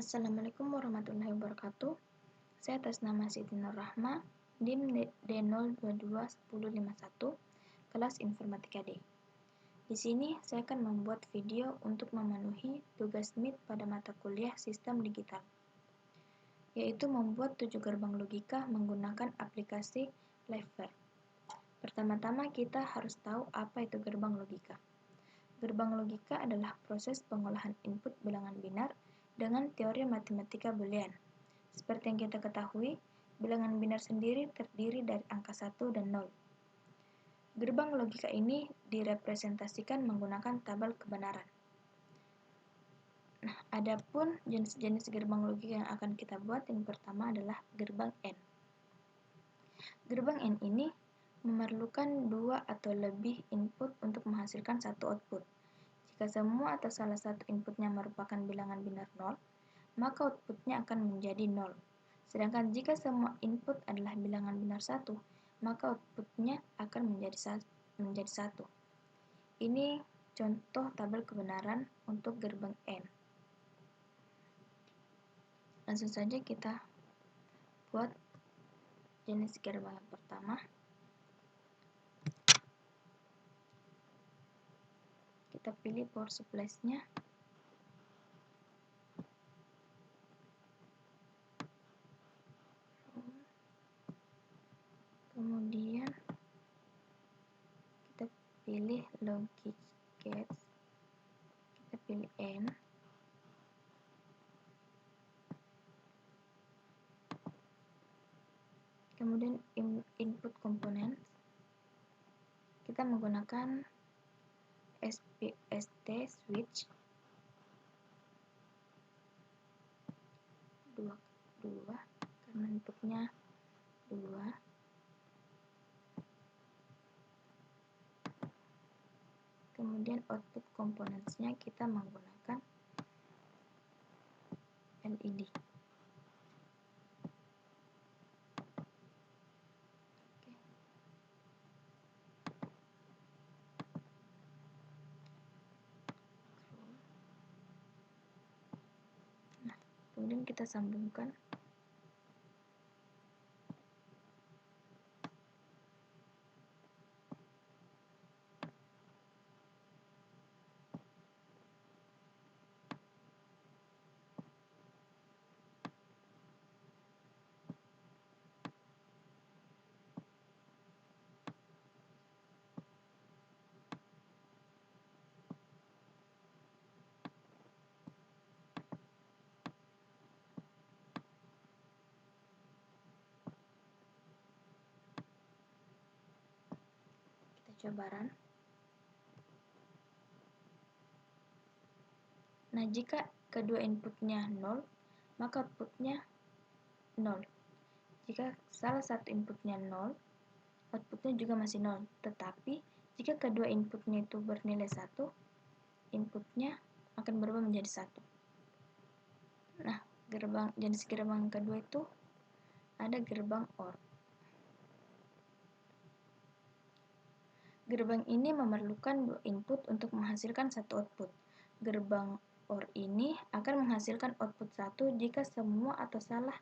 Assalamualaikum warahmatullahi wabarakatuh. Saya atas nama Siti Nur Rahma, NIM D0221051, kelas Informatika D. Di sini saya akan membuat video untuk memenuhi tugas MIT pada mata kuliah Sistem Digital, yaitu membuat 7 gerbang logika menggunakan aplikasi Liveware. Pertama-tama kita harus tahu apa itu gerbang logika. Gerbang logika adalah proses pengolahan input bilangan binar dengan teori matematika boolean. Seperti yang kita ketahui, bilangan binar sendiri terdiri dari angka 1 dan 0. Gerbang logika ini direpresentasikan menggunakan tabel kebenaran. Nah, adapun jenis-jenis gerbang logika yang akan kita buat, yang pertama adalah gerbang AND. Gerbang AND ini memerlukan 2 atau lebih input untuk menghasilkan satu output. Jika semua atau salah satu inputnya merupakan bilangan binar 0, maka outputnya akan menjadi 0. Sedangkan jika semua input adalah bilangan binar 1, maka outputnya akan menjadi 1. Ini contoh tabel kebenaran untuk gerbang AND. Langsung saja kita buat jenis gerbang yang pertama. Kita pilih power supply-nya. Kemudian kita pilih logic gates. Kita pilih AND. Kemudian input komponen. Kita menggunakan SPST switch 2 karena inputnya 2. Kemudian output komponennya kita menggunakan LED. Nah, kemudian kita sambungkan. Coba run. Nah, jika kedua inputnya 0, maka outputnya 0. Jika salah satu inputnya 0, outputnya juga masih 0. Tetapi, jika kedua inputnya itu bernilai 1, inputnya akan berubah menjadi 1. Nah, jenis gerbang kedua itu ada gerbang OR. Gerbang ini memerlukan 2 input untuk menghasilkan satu output. Gerbang OR ini akan menghasilkan output 1 jika semua atau salah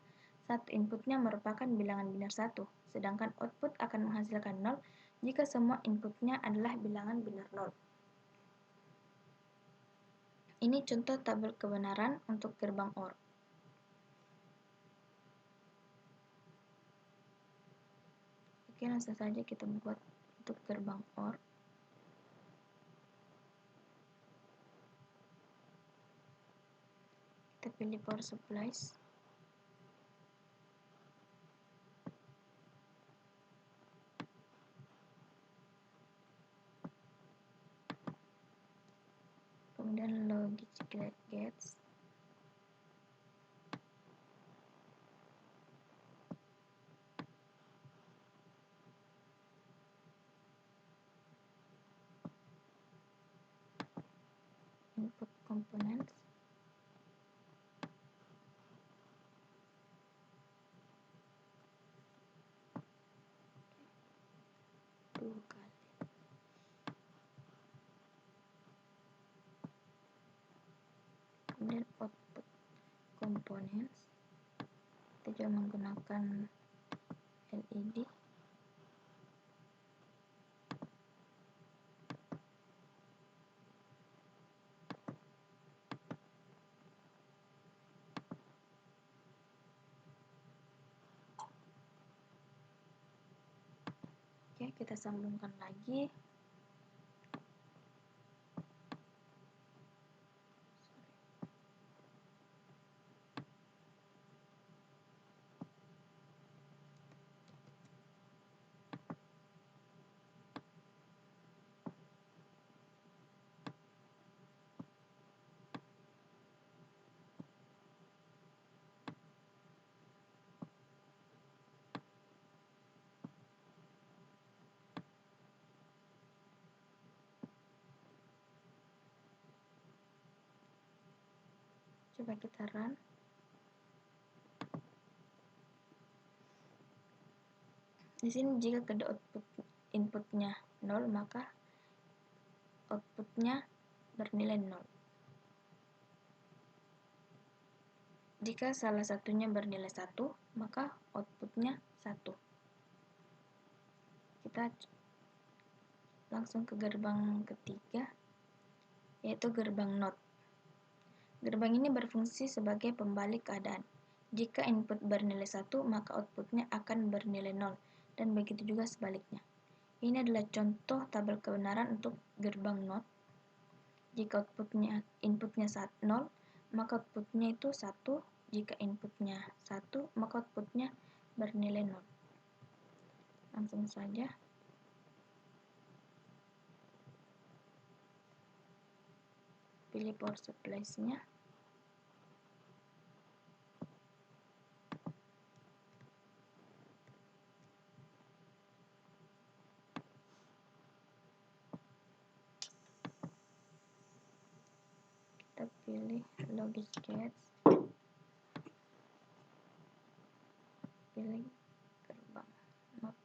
satu inputnya merupakan bilangan binar 1, sedangkan output akan menghasilkan 0 jika semua inputnya adalah bilangan binar 0. Ini contoh tabel kebenaran untuk gerbang OR. Oke, langsung saja kita buat untuk gerbang OR. Kita pilih power supplies. Kemudian logic gates. Input components. Kemudian output components, kita juga menggunakan LED. Oke, kita sambungkan lagi. Coba kita run. Di sini jika kedua inputnya 0, maka outputnya bernilai 0. Jika salah satunya bernilai 1, maka outputnya 1. Kita langsung ke gerbang ketiga, yaitu gerbang NOT. Gerbang ini berfungsi sebagai pembalik keadaan. Jika input bernilai 1, maka outputnya akan bernilai 0, dan begitu juga sebaliknya. Ini adalah contoh tabel kebenaran untuk gerbang NOT. Jika inputnya 0, maka outputnya itu 1. Jika inputnya 1, maka outputnya bernilai 0. Langsung saja. Pilih power supply-nya. Kita pilih logic gates. Pilih gerbang NOT.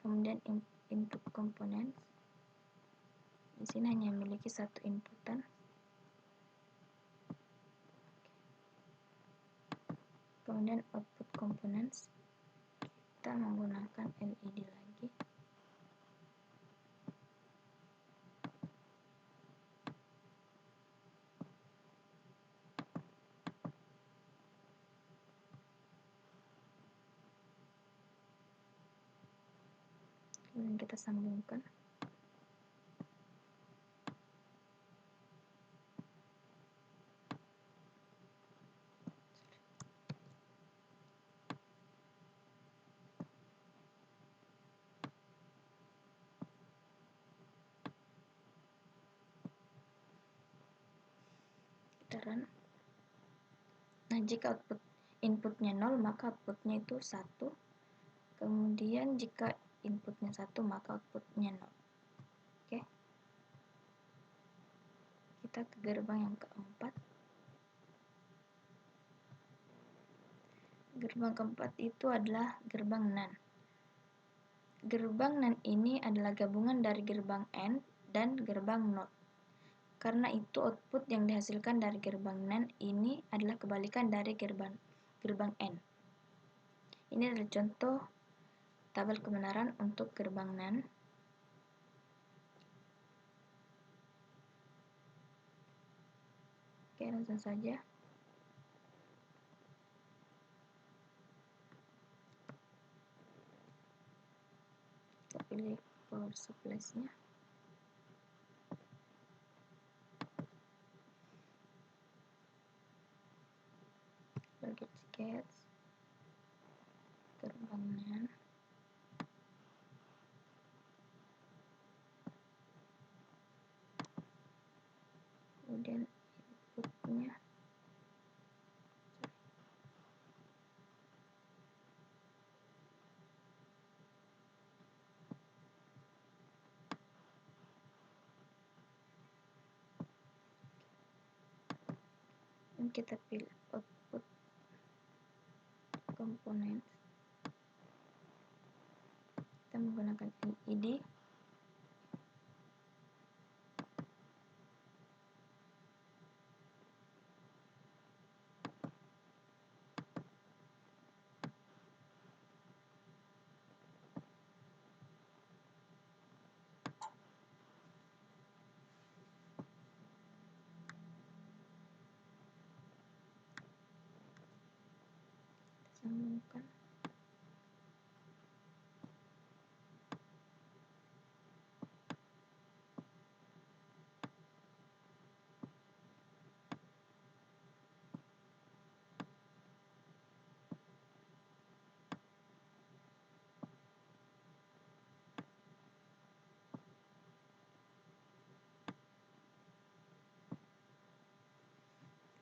Kemudian input components. Di sini hanya memiliki satu inputan. Kemudian output components, kita menggunakan LED lagi. Kemudian kita sambungkan. Kita run. Nah, jika inputnya 0, maka outputnya itu 1. Kemudian jika inputnya 1, maka outputnya 0. Oke. Kita ke gerbang yang keempat. Gerbang keempat itu adalah gerbang NAND. Gerbang NAND ini adalah gabungan dari gerbang AND dan gerbang NOT. Karena itu output yang dihasilkan dari gerbang NAND ini adalah kebalikan dari gerbang AND. Ini adalah contoh tabel kebenaran untuk gerbang NAND. Oke, langsung saja. Kita pilih power supply-nya. Logic gates. Gerbang NAND. Kemudian inputnya. Dan kita pilih output component. Kita menggunakan LED. sambungkan.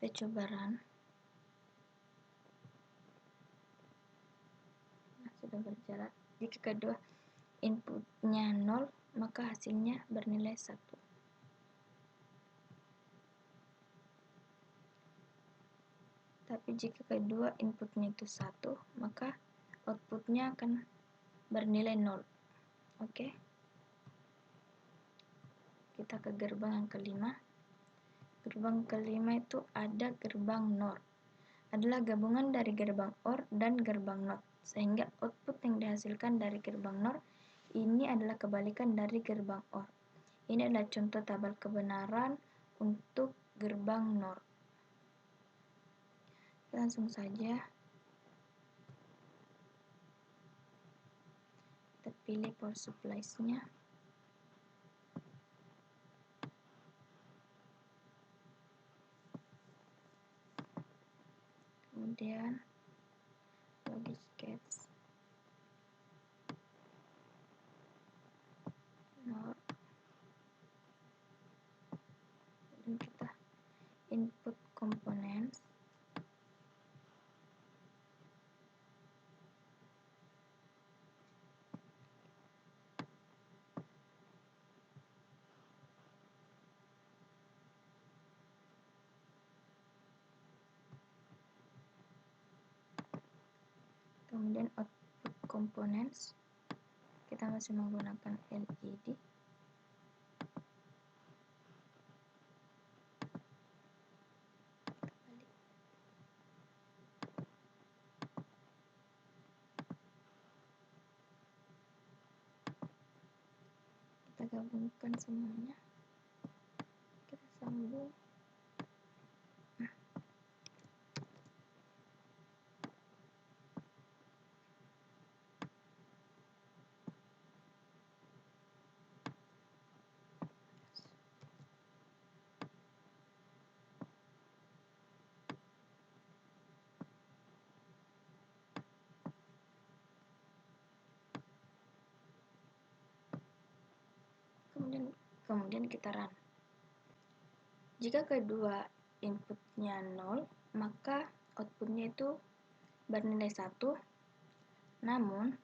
Kita coba run. Nah, sudah berjalan. Jika kedua inputnya 0, maka hasilnya bernilai 1. Tapi jika kedua inputnya itu 1, maka outputnya akan bernilai 0. Oke. Kita ke gerbang yang kelima. Gerbang kelima itu ada gerbang NOR. Adalah gabungan dari gerbang OR dan gerbang NOT. Sehingga output yang dihasilkan dari gerbang NOR ini adalah kebalikan dari gerbang OR. Ini adalah contoh tabel kebenaran untuk gerbang NOR. Langsung saja kita pilih power supplies-nya. Kemudian logic gates NOR, dan kita input components. Kemudian output components, kita masih menggunakan LED. Kita gabungkan semuanya, kita sambung. Kemudian kita run. Jika kedua inputnya 0, maka outputnya itu bernilai 1. Namun,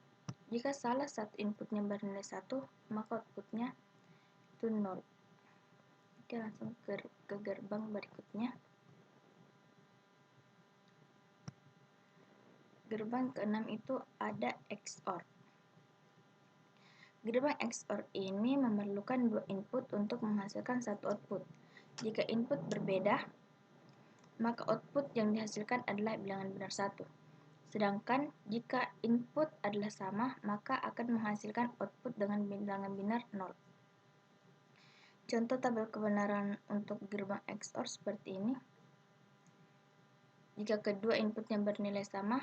jika salah satu inputnya bernilai 1, maka outputnya itu 0. Oke, langsung ke gerbang berikutnya. Gerbang ke-6 itu ada XOR. Gerbang XOR ini memerlukan dua input untuk menghasilkan satu output. Jika input berbeda, maka output yang dihasilkan adalah bilangan benar 1. Sedangkan jika input adalah sama, maka akan menghasilkan output dengan bilangan binar 0. Contoh tabel kebenaran untuk gerbang XOR seperti ini. Jika kedua inputnya bernilai sama,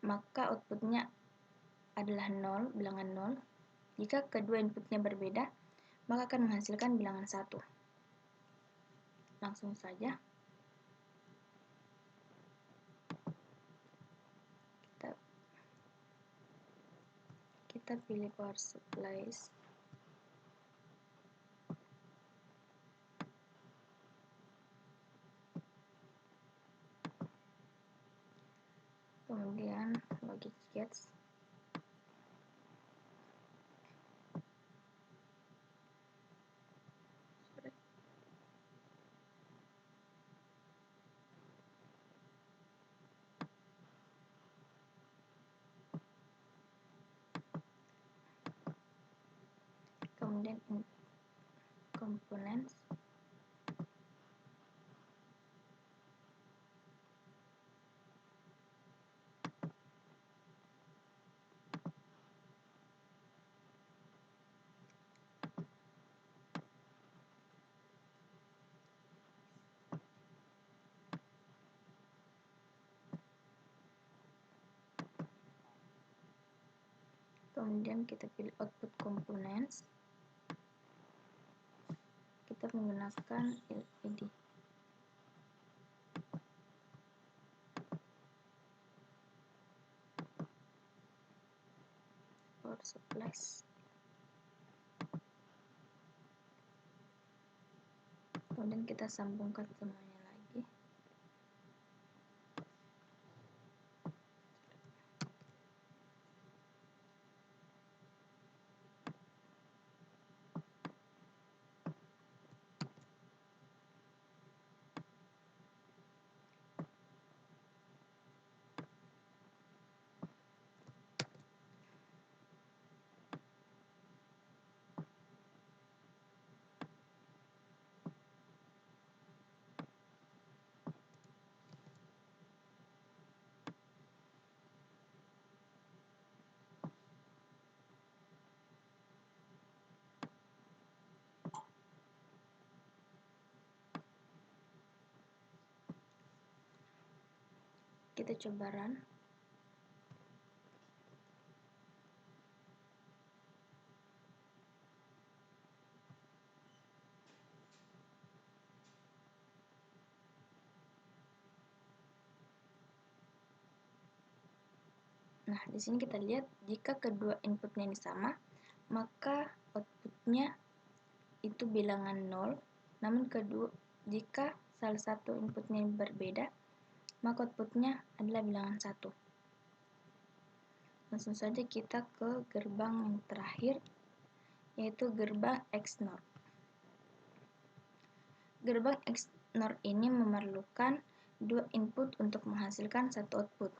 maka outputnya adalah 0, bilangan 0. Jika kedua inputnya berbeda, maka akan menghasilkan bilangan 1. Langsung saja. Kita pilih power supplies. Kemudian logic gates. Kemudian components. Kemudian kita pilih output components. Kita menggunakan LED. Power supplies. Kemudian kita sambungkan semuanya lagi. Kita coba run. Nah, di sini kita lihat jika kedua inputnya ini sama, maka outputnya itu bilangan 0. Namun jika salah satu inputnya berbeda, maka outputnya adalah bilangan 1. Langsung saja kita ke gerbang yang terakhir, yaitu gerbang XNOR. Gerbang XNOR ini memerlukan dua input untuk menghasilkan satu output.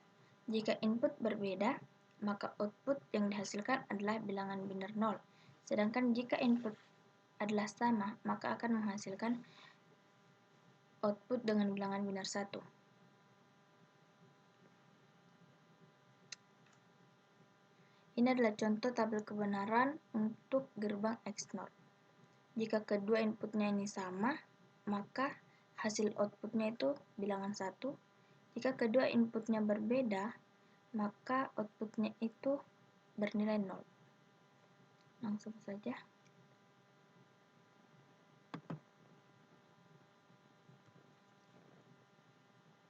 Jika input berbeda, maka output yang dihasilkan adalah bilangan biner 0. Sedangkan jika input adalah sama, maka akan menghasilkan output dengan bilangan biner 1. Ini adalah contoh tabel kebenaran untuk gerbang XNOR. Jika kedua inputnya ini sama, maka hasil outputnya itu bilangan 1. Jika kedua inputnya berbeda, maka outputnya itu bernilai 0. Langsung saja.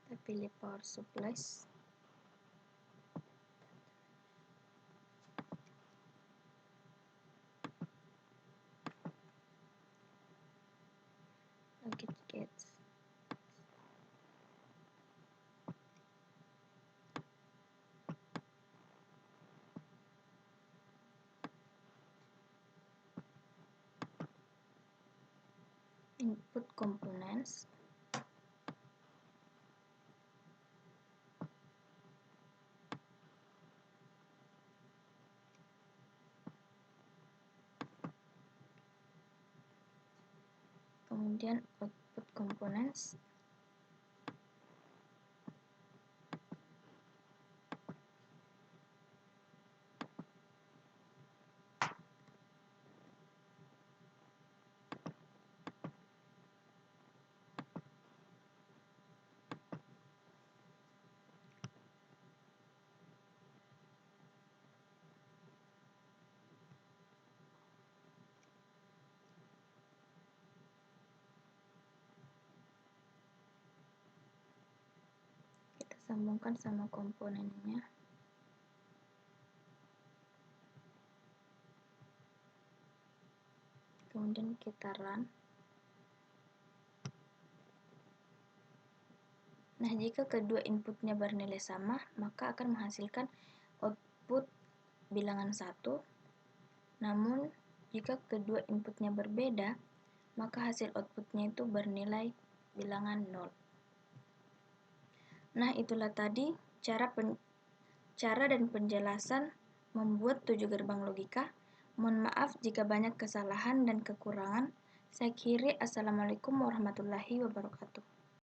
Kita pilih power supplies. Logic gates. Input components. Kemudian output components. Kita sambungkan sama komponennya. Kemudian kita run. Nah, jika kedua inputnya bernilai sama, maka akan menghasilkan output bilangan 1. Namun, jika kedua inputnya berbeda, maka hasil outputnya itu bernilai bilangan 0. Nah, itulah tadi cara dan penjelasan membuat 7 gerbang logika. Mohon maaf jika banyak kesalahan dan kekurangan. Saya akhiri, Assalamualaikum warahmatullahi wabarakatuh.